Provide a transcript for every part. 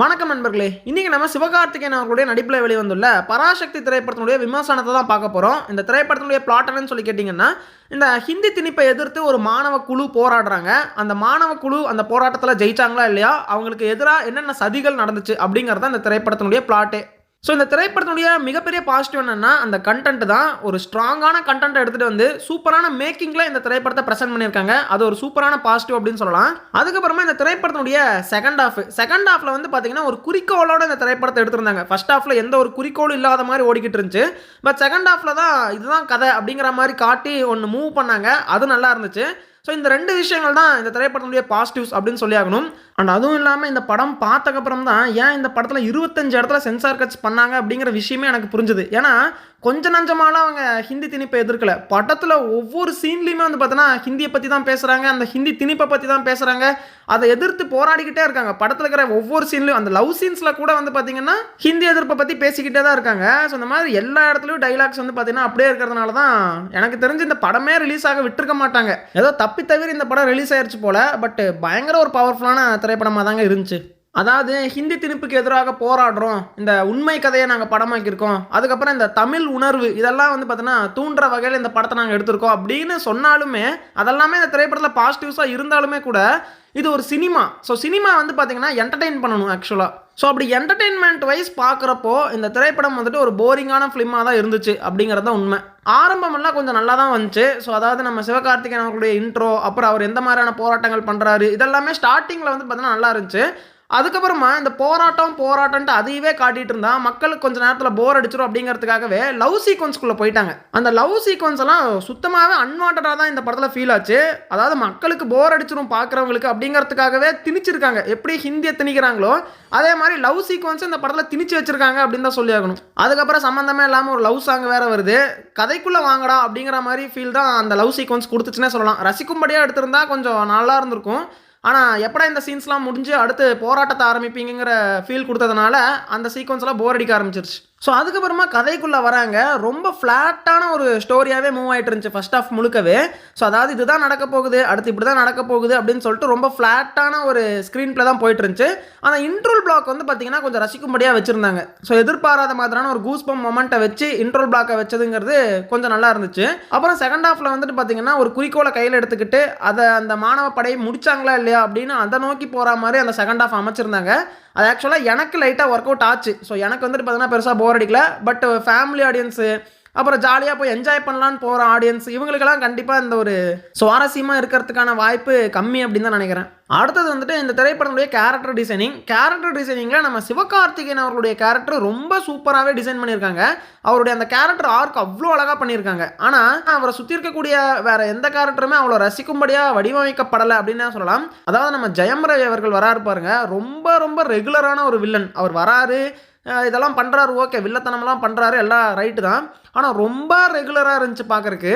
வணக்கம் நண்பர்களே. இன்னைக்கு நம்ம சிவகார்த்திகேயன் அவர்களுடைய நடிப்பில் வெளிவந்துள்ள பராசக்தி திரைப்படத்தினுடைய விமர்சனத்தை தான் பார்க்க போகிறோம். இந்த திரைப்படத்தினுடைய பிளாட் என்னன்னு சொல்லி கேட்டிங்கன்னா, இந்த ஹிந்தி திணிப்பை எதிர்த்து ஒரு மாணவ குழு போராடுறாங்க. அந்த மாணவ குழு அந்த போராட்டத்தில் ஜெயிச்சாங்களா இல்லையா, அவங்களுக்கு எதிராக என்னென்ன சதிகள் நடந்துச்சு அப்படிங்கிறத இந்த திரைப்படத்தினுடைய பிளாட்டே. ஸோ இந்த திரைப்படத்தினுடைய மிகப்பெரிய பாசிட்டிவ் என்னென்னா அந்த கண்டென்ட் தான். ஒரு ஸ்ட்ராங்கான கண்டென்ட் எடுத்துகிட்டு வந்து சூப்பரான மேக்கிங்கில் இந்த திரைப்படத்தை ப்ரெசென்ட் பண்ணியிருக்காங்க. அது ஒரு சூப்பரான பாசிட்டிவ் அப்படின்னு சொல்லலாம். அதுக்கப்புறமா இந்த திரைப்படத்தினுடைய செகண்ட் ஹாஃபில் வந்து பார்த்தீங்கன்னா ஒரு குறிக்கோளோட இந்த திரைப்படத்தை எடுத்திருந்தாங்க. ஃபர்ஸ்ட் ஹாஃபில் எந்த ஒரு குறிக்கோளும் இல்லாத மாதிரி ஓடிக்கிட்டு இருந்துச்சு. பட் செகண்ட் ஹாஃபில் தான் இதுதான் கதை அப்படிங்கிற மாதிரி காட்டி ஒன்று மூவ் பண்ணாங்க. அது நல்லா இருந்துச்சு. ஸோ இந்த ரெண்டு விஷயங்கள் தான் இந்த திரைப்படத்தினுடைய பாசிட்டிவ்ஸ் அப்படின்னு சொல்லி ஆகணும். அண்ட் அதுவும் இல்லாமல் இந்த படம் பார்த்தக்கப்புறம் தான் ஏன் இந்த படத்தில் 25 இடத்துல சென்சார் கட்ஸ் பண்ணாங்க அப்படிங்கிற விஷயமே எனக்கு புரிஞ்சுது. ஏன்னா கொஞ்ச நஞ்சமாலாம் அவங்க ஹிந்தி திணிப்பை எதிர்க்கல. படத்தில் ஒவ்வொரு சீன்லையுமே வந்து பார்த்தோன்னா ஹிந்தியை பற்றி தான் பேசுகிறாங்க, அந்த ஹிந்தி திணிப்பை பற்றி தான் பேசுகிறாங்க. அதை எதிர்த்து போராடிக்கிட்டே இருக்காங்க. படத்தில் இருக்கிற ஒவ்வொரு சீன்லையும் அந்த லவ் சீன்ஸில் கூட வந்து பார்த்தீங்கன்னா ஹிந்தி எதிர்ப்பை பற்றி பேசிக்கிட்டே தான் இருக்காங்க. ஸோ இந்த மாதிரி எல்லா இடத்துலையும் டைலாக்ஸ் வந்து பார்த்தீங்கன்னா அப்படியே இருக்கிறதுனால தான் எனக்கு தெரிஞ்சு இந்த படமே ரிலீஸ் ஆக விட்டுருக்க மாட்டாங்க. ஏதோ தப்பி தவிர இந்த படம் ரிலீஸ் ஆயிடுச்சு போல. பட் பயங்கர ஒரு பவர்ஃபுல்லான திரைப்படமாக தாங்க இருந்துச்சு. அதாவது ஹிந்தி திணிப்புக்கு எதிராக போராடுறோம், இந்த உண்மை கதையை நாங்கள் படமாக்கியிருக்கோம், அதுக்கப்புறம் இந்த தமிழ் உணர்வு இதெல்லாம் வந்து பார்த்தோன்னா தூண்டுற வகையில் இந்த படத்தை நாங்கள் எடுத்திருக்கோம் அப்படின்னு சொன்னாலுமே அதெல்லாமே இந்த திரைப்படத்தில் பாசிட்டிவ்ஸாக இருந்தாலுமே கூட இது ஒரு சினிமா. ஸோ சினிமா வந்து பார்த்தீங்கன்னா என்டர்டெயின் பண்ணணும் ஆக்சுவலாக. ஸோ அப்படி என்டர்டெயின்மெண்ட் வைஸ் பார்க்குறப்போ இந்த திரைப்படம் வந்துட்டு ஒரு போரிங்கான ஃபிலிமாக தான் இருந்துச்சு அப்படிங்கிறது தான் உண்மை. ஆரம்பமெல்லாம் கொஞ்சம் நல்லா தான் வந்துச்சு. ஸோ அதாவது நம்ம சிவகார்த்திகேயன் அவர்களுடைய இன்ட்ரோ, அப்புறம் அவர் எந்த மாதிரியான போராட்டங்கள் பண்ணுறாரு, இதெல்லாமே ஸ்டார்டிங்கில் வந்து பார்த்தீங்கன்னா நல்லா இருந்துச்சு. அதுக்கப்புறமா இந்த போராட்டம்ட்டு அதையவே காட்டிட்டு இருந்தா மக்களுக்கு கொஞ்சம் நேரத்தில் போர் அடிச்சிடும் அப்படிங்கிறதுக்காகவே லவ் சீக்வன்ஸ்குள்ளே போயிட்டாங்க. அந்த லவ் சீக்வன்ஸ் எல்லாம் சுத்தமாகவே அன்வான்டாக தான் இந்த படத்தில் ஃபீல் ஆச்சு. அதாவது மக்களுக்கு போர் அடிச்சிடும் பார்க்குறவங்களுக்கு அப்படிங்கிறதுக்காகவே திணிச்சிருக்காங்க. எப்படி ஹிந்தியை திணிக்கிறாங்களோ அதே மாதிரி லவ் சீக்வன்ஸ் இந்த படத்தில் திணிச்சு வச்சிருக்காங்க அப்படின்னு தான் சொல்லி ஆகணும். அதுக்கப்புறம் சம்மந்தமே இல்லாமல் ஒரு லவ் சாங் வேற வருது. கதைக்குள்ளே வாங்கடா அப்படிங்கிற மாதிரி ஃபீல் தான் அந்த லவ் சீக்வன்ஸ் கொடுத்துச்சுன்னே சொல்லலாம். ரசிக்கும்படியாக எடுத்திருந்தா கொஞ்சம் நல்லா இருந்திருக்கும். ஆனால் எப்படா இந்த சீன்ஸ்லாம் முடிஞ்சு அடுத்து போராட்டத்தை ஆரம்பிப்பீங்கிற ஃபீல் கொடுத்ததுனால அந்த சீக்வன்ஸ்லாம் போர் அடிக்க ஆரம்பிச்சிருச்சு. ஸோ அதுக்கப்புறமா கதைக்குள்ளே வராங்க. ரொம்ப ஃப்ளாட்டான ஒரு ஸ்டோரியாகவே மூவ் ஆகிட்டு இருந்துச்சு ஃபர்ஸ்ட் ஆஃப் முழுக்கவே. ஸோ அதாவது இதுதான் நடக்க போகுது, அடுத்து இப்படி தான் நடக்க போகுது அப்படின்னு சொல்லிட்டு ரொம்ப ஃப்ளாட்டான ஒரு ஸ்க்ரீன் பிளே தான் போயிட்டு இருந்துச்சு. அந்த இன்ட்ரோல் பிளாக் வந்து பார்த்தீங்கன்னா கொஞ்சம் ரசிக்கும்படியாக வச்சுருந்தாங்க. ஸோ எதிர்பாராத மாதிரியான ஒரு கூஸ்பம் மொமெண்ட்டை வச்சு இன்ட்ரோல் பிளாக்கை வச்சதுங்கிறது கொஞ்சம் நல்லா இருந்துச்சு. அப்புறம் செகண்ட் ஹாஃபில் வந்துட்டு பார்த்தீங்கன்னா ஒரு குறிக்கோளை கையில் எடுத்துக்கிட்டு அதை அந்த மாணவ படையை முடிச்சாங்களா இல்லையா அப்படின்னு அதை நோக்கி போகிற மாதிரி அந்த செகண்ட் ஹாஃப் அமைச்சிருந்தாங்க. அது ஆக்சுவலாக எனக்கு லைட்டாக ஒர்க் அவுட் ஆச்சு. ஸோ எனக்கு வந்துட்டு பார்த்தீங்கன்னா பெருசாக போர் அடிக்கல. பட் ஃபேமிலி ஆடியன்ஸு, அப்புறம் ஜாலியாக போய் என்ஜாய் பண்ணலான்னு போகிற ஆடியன்ஸ், இவங்களுக்கெல்லாம் கண்டிப்பாக இந்த ஒரு சுவாரஸ்யமாக இருக்கிறதுக்கான வாய்ப்பு கம்மி அப்படின்னு தான் நினைக்கிறேன். அடுத்தது வந்துட்டு இந்த திரைப்படத்துடைய கேரக்டர் டிசைனிங்கில் நம்ம சிவகார்த்திகேயன் அவர்களுடைய கேரக்டர் ரொம்ப சூப்பராகவே டிசைன் பண்ணியிருக்காங்க. அவருடைய அந்த கேரக்டர் ஆர்க் அவ்வளோ அழகாக பண்ணியிருக்காங்க. ஆனால் அவரை சுற்றி இருக்கக்கூடிய வேறு எந்த கேரக்டருமே அவ்வளோ ரசிக்கும்படியாக வடிவமைக்கப்படலை அப்படின்னு சொல்லலாம். அதாவது நம்ம ஜெயம் ரவி அவர்கள் வராரு பாருங்க, ரொம்ப ரொம்ப ரெகுலரான ஒரு வில்லன். அவர் வராரு, இதெல்லாம் பண்ணுறாரு, ஓகே, வில்லத்தனமெல்லாம் பண்ணுறாரு, எல்லாம் ரைட்டு தான். ஆனால் ரொம்ப ரெகுலராக இருந்துச்சு பார்க்குறக்கு.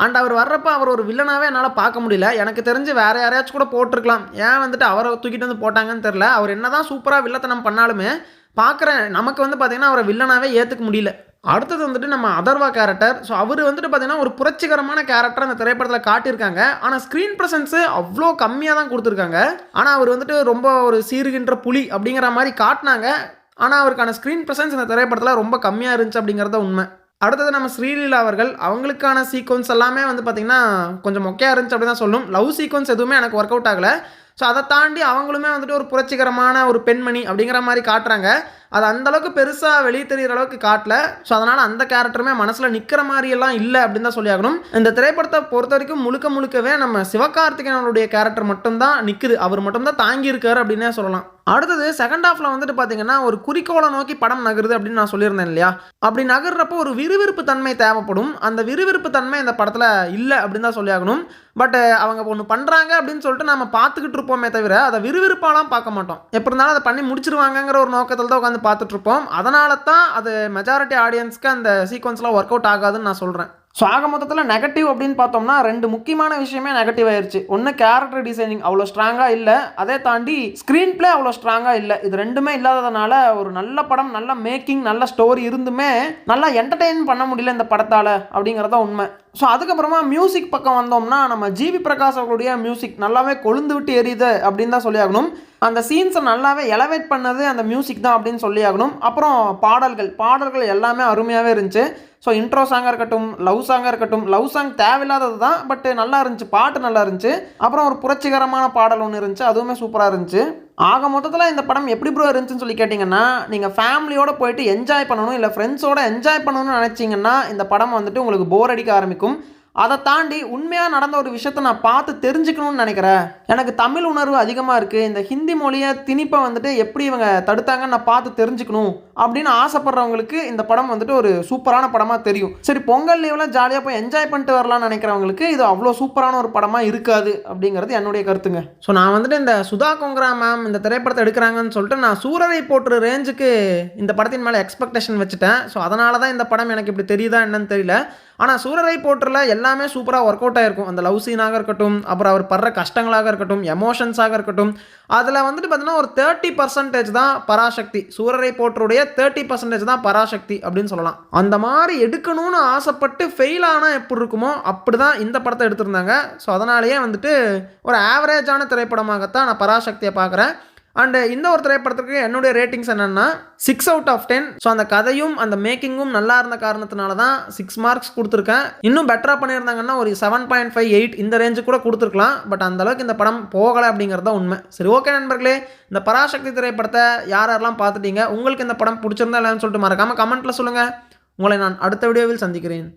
அண்ட் அவர் வர்றப்போ அவர் ஒரு வில்லனாகவே என்னால் பார்க்க முடியல. எனக்கு தெரிஞ்சு வேறு யாரையாச்சும் கூட போட்டிருக்கலாம். ஏன் வந்துட்டு அவரை தூக்கிட்டு வந்து போட்டாங்கன்னு தெரில. அவர் என்ன தான் சூப்பராக வில்லத்தனம் பண்ணாலுமே பார்க்குறேன் நமக்கு வந்து பார்த்திங்கன்னா அவரை வில்லனாகவே ஏற்றுக்க முடியல. அடுத்தது வந்துட்டு நம்ம அதர்வா கேரக்டர். ஸோ அவர் வந்துட்டு பார்த்திங்கன்னா ஒரு புரட்சிகரமான கேரக்டர் அந்த திரைப்படத்தில் காட்டியிருக்காங்க. ஆனால் ஸ்க்ரீன் ப்ரெசன்ஸு அவ்வளோ கம்மியாக தான் கொடுத்துருக்காங்க. ஆனால் அவர் வந்துட்டு ரொம்ப ஒரு சீறுகின்ற புலி அப்படிங்கிற மாதிரி காட்டினாங்க. ஆனால் அவருக்கான ஸ்க்ரீன் ப்ரெசன்ஸ் இந்த திரைப்படத்தில் ரொம்ப கம்மியாக இருந்துச்சு அப்படிங்கிறத உண்மை. அடுத்தது நம்ம ஸ்ரீலீலா அவர்கள், அவங்களுக்கான சீக்வன்ஸ் எல்லாமே வந்து பார்த்திங்கன்னா கொஞ்சம் மொக்கையாக இருந்துச்சு அப்படி தான் சொல்லும். லவ் சீக்வன்ஸ் எதுவுமே எனக்கு ஒர்க் அவுட் ஆகலை. ஸோ அதை தாண்டி அவங்களுமே வந்துட்டு ஒரு புரட்சிகரமான ஒரு பெண்மணி அப்படிங்கிற மாதிரி காட்டுறாங்க. அது அந்தளவுக்கு பெருசாக வெளியே தெரிகிற அளவுக்கு காட்டல. ஸோ அதனால் அந்த கேரக்டருமே மனசில் நிற்கிற மாதிரியெல்லாம் இல்லை அப்படின்னு தான் சொல்லி ஆகணும். இந்த திரைப்படத்தை பொறுத்த வரைக்கும் முழுக்கவே நம்ம சிவகார்த்திகேயன் அவருடைய கேரக்டர் மட்டும்தான் நிற்குது. அவர் மட்டும்தான் தாங்கி இருக்காரு அப்படின்னே சொல்லலாம். அடுத்தது செகண்ட் ஹாஃபில் வந்துட்டு பார்த்தீங்கன்னா ஒரு குறிக்கோளை நோக்கி படம் நகருது அப்படின்னு நான் சொல்லியிருந்தேன் இல்லையா. அப்படி நகர்றப்போ ஒரு விறுவிறுப்பு தன்மை தேவைப்படும். அந்த விறுவிறுப்பு தன்மை இந்த படத்தில் இல்லை அப்படின்னு தான் சொல்லி ஆகணும். பட் அவங்க ஒன்று பண்ணுறாங்க அப்படின்னு சொல்லிட்டு நம்ம பார்த்துக்கிட்டு இருப்போமே தவிர அதை விறுவிறுப்பாலாம் பார்க்க மாட்டோம். எப்படி இருந்தாலும் அதை பண்ணி முடிச்சிருவாங்கங்கிற ஒரு நோக்கத்தில் தான் உட்காந்து பார்த்துட்ருப்போம். அதனால தான் அது மெஜாரிட்டி ஆடியன்ஸ்க்கு அந்த சீக்வன்ஸ்லாம் ஒர்க் அவுட் ஆகாதுன்னு நான் சொல்கிறேன். ஸோ ஆக மொத்தத்தில் நெகட்டிவ் அப்படின்னு பார்த்தோம்னா ரெண்டு முக்கியமான விஷயமே நெகட்டிவ் ஆயிடுச்சு. ஒன்று கேரக்டர் டிசைனிங் அவ்வளோ ஸ்ட்ராங்காக இல்லை, அதே தாண்டி ஸ்க்ரீன் பிளே அவ்வளோ ஸ்ட்ராங்காக இல்லை. இது ரெண்டுமே இல்லாததுனால ஒரு நல்ல படம், நல்ல மேக்கிங், நல்ல ஸ்டோரி இருந்துமே நல்லா என்டர்டெயின் பண்ண முடியல இந்த படத்தால் அப்படிங்கிறதான் உண்மை. ஸோ அதுக்கப்புறமா மியூசிக் பக்கம் வந்தோம்னா நம்ம ஜிவி பிரகாஷ் அவர்களுடைய மியூசிக் நல்லாவே கொழுந்து விட்டு எரியுது அப்படின்னு தான் சொல்லி ஆகணும். அந்த சீன்ஸை நல்லாவே எலவேட் பண்ணது அந்த மியூசிக் தான் அப்படின்னு சொல்லி ஆகணும். அப்புறம் பாடல்கள் எல்லாமே அருமையாகவே இருந்துச்சு. ஸோ இன்ட்ரோ சாங்காக இருக்கட்டும், லவ் சாங்காக இருக்கட்டும், லவ் சாங் தேவையில்லாதது தான், பட் நல்லா இருந்துச்சு, பாட்டு நல்லா இருந்துச்சு. அப்புறம் ஒரு புரட்சிகரமான பாடல் ஒன்று இருந்துச்சு, அதுவுமே சூப்பராக இருந்துச்சு. ஆக மொத்தத்தில் இந்த படம் எப்படி ப்ரோ இருந்துச்சுன்னு சொல்லி கேட்டிங்கன்னா, நீங்கள் ஃபேமிலியோடு போயிட்டு என்ஜாய் பண்ணணும், இல்லை ஃப்ரெண்ட்ஸோடு என்ஜாய் பண்ணணும்னு நினச்சிங்கன்னா இந்த படம் வந்துட்டு உங்களுக்கு போர் அடிக்க ஆரம்பிக்கும். அதை தாண்டி உண்மையாக நடந்த ஒரு விஷயத்தை நான் பார்த்து தெரிஞ்சுக்கணும்னு நினைக்கிறேன். எனக்கு தமிழ் உணர்வு அதிகமாக இருக்குது, இந்த ஹிந்தி மொழியை திணிப்பை வந்துட்டு எப்படி இவங்க தடுத்தாங்கன்னு நான் பார்த்து தெரிஞ்சுக்கணும் அப்படின்னு ஆசைப்படுறவங்களுக்கு இந்த படம் வந்துட்டு ஒரு சூப்பரான படமாக தெரியும். சரி, பொங்கல் லீவில் ஜாலியாக போய் என்ஜாய் பண்ணிட்டு வரலாம்னு நினைக்கிறவங்களுக்கு இது அவ்வளோ சூப்பரான ஒரு படமாக இருக்காது அப்படிங்கிறது என்னுடைய கருத்துங்க. ஸோ நான் வந்துட்டு இந்த சுதா கொங்கரா மேம் இந்த திரைப்படத்தை எடுக்கிறாங்கன்னு சொல்லிட்டு நான் சூரரை போட்டுற ரேஞ்சுக்கு இந்த படத்தின் மேலே எக்ஸ்பெக்டேஷன் வச்சுட்டேன். ஸோ அதனால தான் இந்த படம் எனக்கு இப்படி தெரியுதா என்னன்னு தெரியல. ஆனால் சூரரை போட்டில் எல்லாமே சூப்பராக ஒர்க் அவுட் ஆகிருக்கும். அந்த லவ் சீனாக இருக்கட்டும், அப்புறம் அவர் படுற கஷ்டங்களாக இருக்கட்டும், எமோஷன்ஸாக இருக்கட்டும், அதில் வந்துட்டு பார்த்தீங்கன்னா ஒரு 30% தான் பராசக்தி. சூரரை போட்டருடைய 30% தான் பராசக்தி அப்படின்னு சொல்லலாம். அந்த மாதிரி எடுக்கணும்னு ஆசைப்பட்டு ஃபெயில் ஆனால் எப்படி இருக்குமோ அப்படி தான் இந்த படத்தை எடுத்திருந்தாங்க. ஸோ அதனாலேயே வந்துட்டு ஒரு ஆவரேஜான திரைப்படமாகத்தான் நான் பராசக்தியை பார்க்குறேன். அண்டு இந்த ஒரு திரைப்படத்துக்கு என்னுடைய ரேட்டிங்ஸ் என்னென்னா 6/10. ஸோ அந்த கதையும் அந்த மேக்கிங்கும் நல்லா இருந்த காரணத்தினால தான் 6 மார்க்ஸ் கொடுத்துருக்கேன். இன்னும் பெட்டராக பண்ணியிருந்தாங்கன்னா ஒரு 7.5, 8 இந்த ரேஞ்சு கூட கொடுத்துருக்கலாம். பட் அந்தளவுக்கு இந்த படம் போகலை அப்படிங்கிறது தான் உண்மை. சரி, ஓகே நண்பர்களே, இந்த பராசக்தி திரைப்படத்தை யாரெல்லாம் பார்த்துட்டீங்க, உங்களுக்கு இந்த படம் பிடிச்சிருந்தா இல்லைன்னு சொல்லிட்டு மறக்காமல் கமெண்ட்டில் சொல்லுங்கள். உங்களை நான் அடுத்த வீடியோவில் சந்திக்கிறேன்.